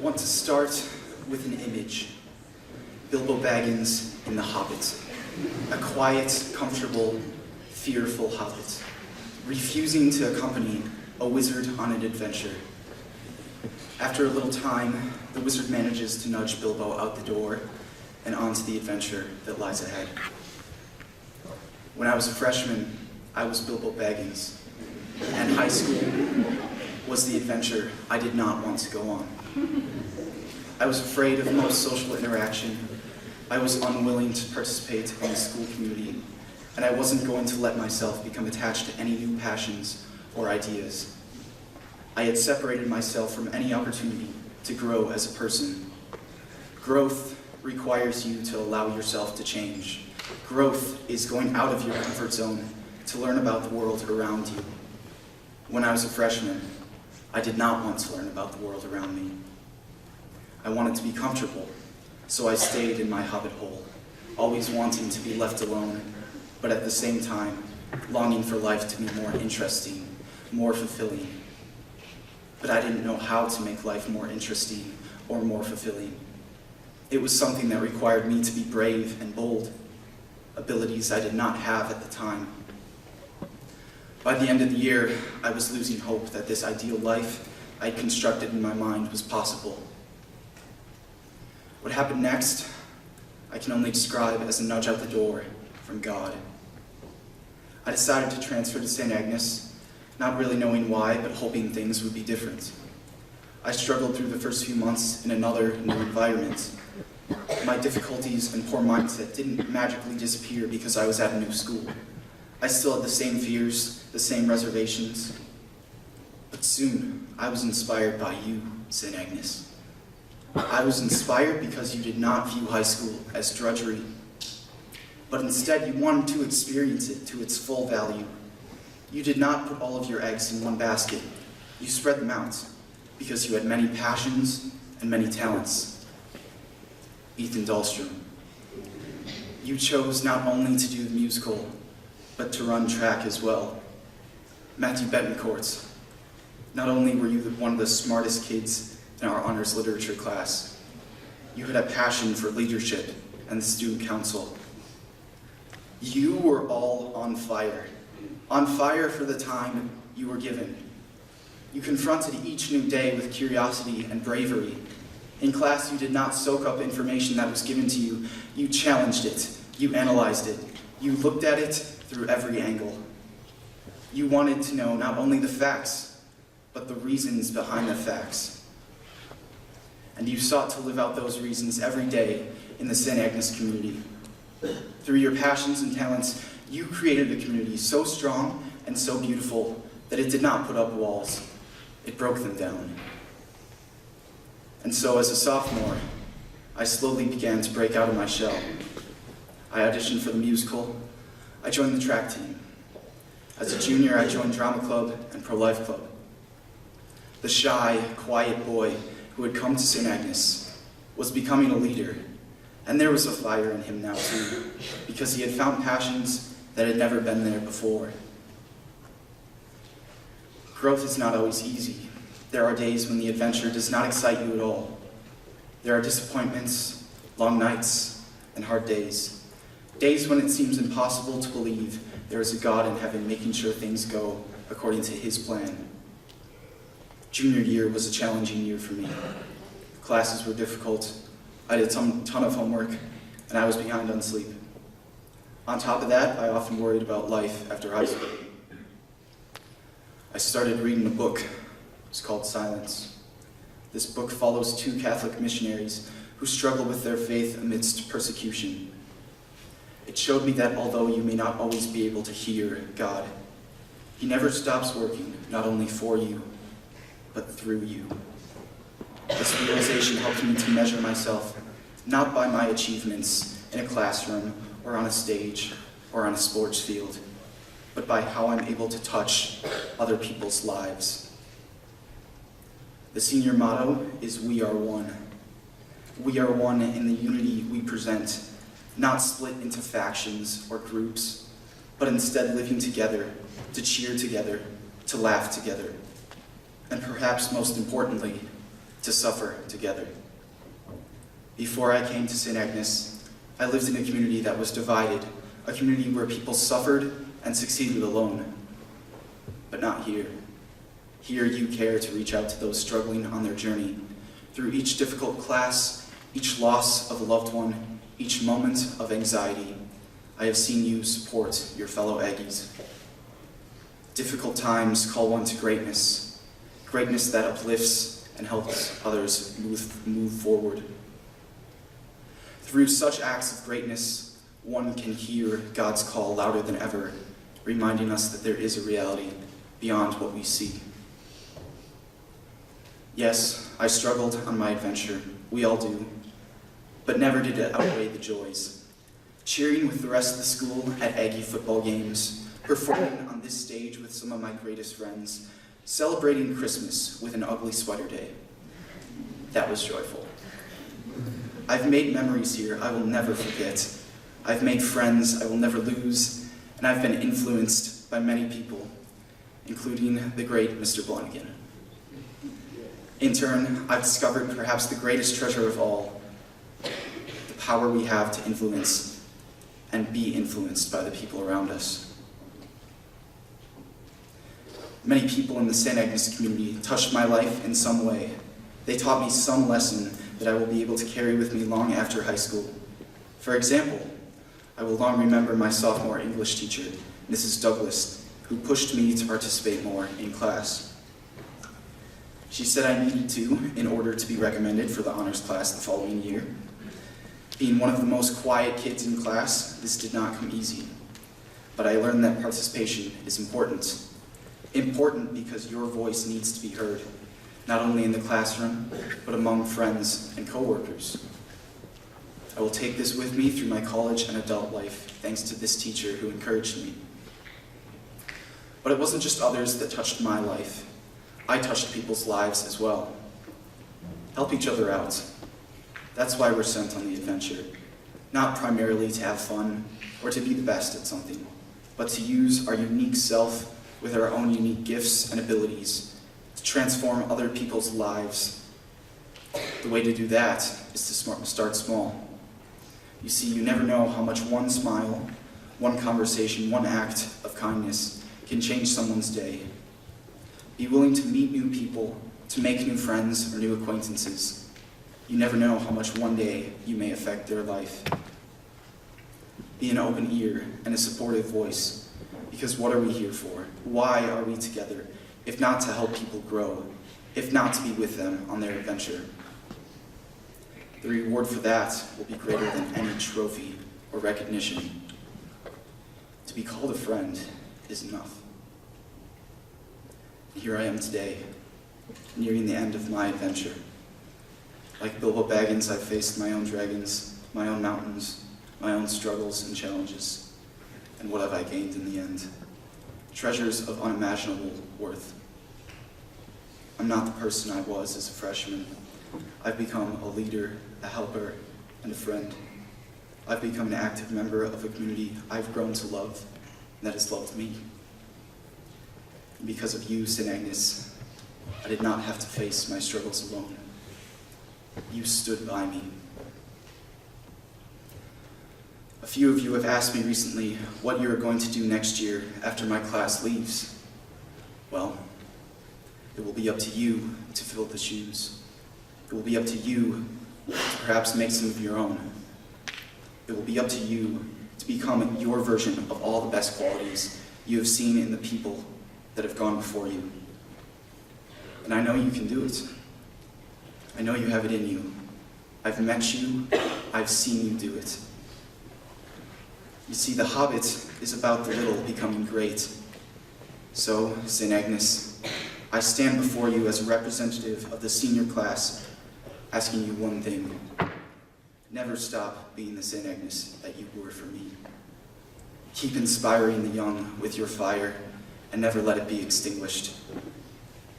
want to start with an image. Bilbo Baggins in The Hobbit. A quiet, comfortable, fearful hobbit, refusing to accompany a wizard on an adventure. After a little time, the wizard manages to nudge Bilbo out the door and onto the adventure that lies ahead. When I was a freshman, I was Bilbo Baggins, and high school was the adventure I did not want to go on. I was afraid of most social interaction. I was unwilling to participate in the school community, and I wasn't going to let myself become attached to any new passions or ideas. I had separated myself from any opportunity to grow as a person. Growth requires you to allow yourself to change. Growth is going out of your comfort zone to learn about the world around you. When I was a freshman, I did not want to learn about the world around me. I wanted to be comfortable, so I stayed in my hobbit hole, always wanting to be left alone, but at the same time, longing for life to be more interesting, more fulfilling. But I didn't know how to make life more interesting or more fulfilling. It was something that required me to be brave and bold, abilities I did not have at the time. By the end of the year, I was losing hope that this ideal life I had constructed in my mind was possible. What happened next, I can only describe as a nudge out the door from God. I decided to transfer to St. Agnes, not really knowing why, but hoping things would be different. I struggled through the first few months in another new environment. My difficulties and poor mindset didn't magically disappear because I was at a new school. I still had the same fears, the same reservations. But soon, I was inspired by you, St. Agnes. I was inspired because you did not view high school as drudgery, but instead you wanted to experience it to its full value. You did not put all of your eggs in one basket. You spread them out because you had many passions and many talents. Ethan Dahlstrom. You chose not only to do the musical, but to run track as well. Matthew Betancourt. Not only were you one of the smartest kids in our honors literature class, you had a passion for leadership and the student council. You were all on fire for the time you were given. You confronted each new day with curiosity and bravery. In class, you did not soak up information that was given to you. You challenged it. You analyzed it. You looked at it through every angle. You wanted to know not only the facts, but the reasons behind the facts. And you sought to live out those reasons every day in the St. Agnes community. Through your passions and talents, you created a community so strong and so beautiful that it did not put up walls. It broke them down. And so as a sophomore, I slowly began to break out of my shell. I auditioned for the musical. I joined the track team. As a junior, I joined drama club and pro-life club. The shy, quiet boy who had come to St. Agnes was becoming a leader, and there was a fire in him now too, because he had found passions that had never been there before. Growth is not always easy. There are days when the adventure does not excite you at all. There are disappointments, long nights, and hard days. Days when it seems impossible to believe there is a God in heaven making sure things go according to his plan. Junior year was a challenging year for me. Classes were difficult. I did a ton of homework, and I was behind on sleep. On top of that, I often worried about life after high school. I started reading a book. It's called Silence. This book follows two Catholic missionaries who struggle with their faith amidst persecution. It showed me that although you may not always be able to hear God, he never stops working, not only for you, but through you. This realization helped me to measure myself, not by my achievements in a classroom or on a stage or on a sports field, but by how I'm able to touch other people's lives. The senior motto is "We are one." We are one in the unity we present, not split into factions or groups, but instead living together, to cheer together, to laugh together, and perhaps most importantly, to suffer together. Before I came to St. Agnes, I lived in a community that was divided, a community where people suffered and succeeded alone. But not here. Here you care to reach out to those struggling on their journey. Through each difficult class, each loss of a loved one, each moment of anxiety, I have seen you support your fellow Aggies. Difficult times call one to greatness, greatness that uplifts and helps others move forward. Through such acts of greatness, one can hear God's call louder than ever, reminding us that there is a reality beyond what we see. Yes, I struggled on my adventure. We all do. But never did it outweigh the joys. Cheering with the rest of the school at Aggie football games, performing on this stage with some of my greatest friends, celebrating Christmas with an ugly sweater day. That was joyful. I've made memories here I will never forget. I've made friends I will never lose, and I've been influenced by many people, including the great Mr. Blonigan. In turn, I've discovered perhaps the greatest treasure of all, the power we have to influence and be influenced by the people around us. Many people in the St. Agnes community touched my life in some way. They taught me some lesson that I will be able to carry with me long after high school. For example, I will long remember my sophomore English teacher, Mrs. Douglas, who pushed me to participate more in class. She said I needed to in order to be recommended for the honors class the following year. Being one of the most quiet kids in class, this did not come easy. But I learned that participation is important. Important because your voice needs to be heard, not only in the classroom, but among friends and coworkers. I will take this with me through my college and adult life, thanks to this teacher who encouraged me. But it wasn't just others that touched my life. I touched people's lives as well. Help each other out. That's why we're sent on the adventure. Not primarily to have fun or to be the best at something, but to use our unique self with our own unique gifts and abilities to transform other people's lives. The way to do that is to start small. You see, you never know how much one smile, one conversation, one act of kindness can change someone's day. Be willing to meet new people, to make new friends or new acquaintances. You never know how much one day you may affect their life. Be an open ear and a supportive voice, because what are we here for? Why are we together, if not to help people grow, if not to be with them on their adventure? The reward for that will be greater than any trophy or recognition. To be called a friend is enough. Here I am today, nearing the end of my adventure. Like Bilbo Baggins, I've faced my own dragons, my own mountains, my own struggles and challenges. And what have I gained in the end? Treasures of unimaginable worth. I'm not the person I was as a freshman. I've become a leader, a helper, and a friend. I've become an active member of a community I've grown to love, and that has loved me. And because of you, St. Agnes, I did not have to face my struggles alone. You stood by me. A few of you have asked me recently what you are going to do next year after my class leaves. Well, it will be up to you to fill the shoes. It will be up to you to perhaps make some of your own. It will be up to you to become your version of all the best qualities you have seen in the people that have gone before you. And I know you can do it. I know you have it in you. I've met you. I've seen you do it. You see, The Hobbit is about the little becoming great. So, St. Agnes, I stand before you as a representative of the senior class, asking you one thing. Never stop being the St. Agnes that you were for me. Keep inspiring the young with your fire, and never let it be extinguished.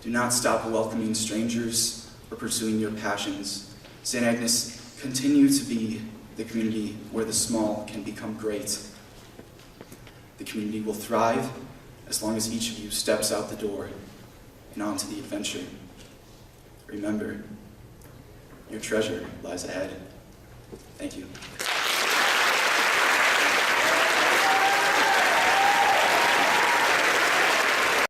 Do not stop welcoming strangers or pursuing your passions. St. Agnes, continue to be the community where the small can become great. The community will thrive as long as each of you steps out the door and onto the adventure. Remember, Your treasure lies ahead. Thank you.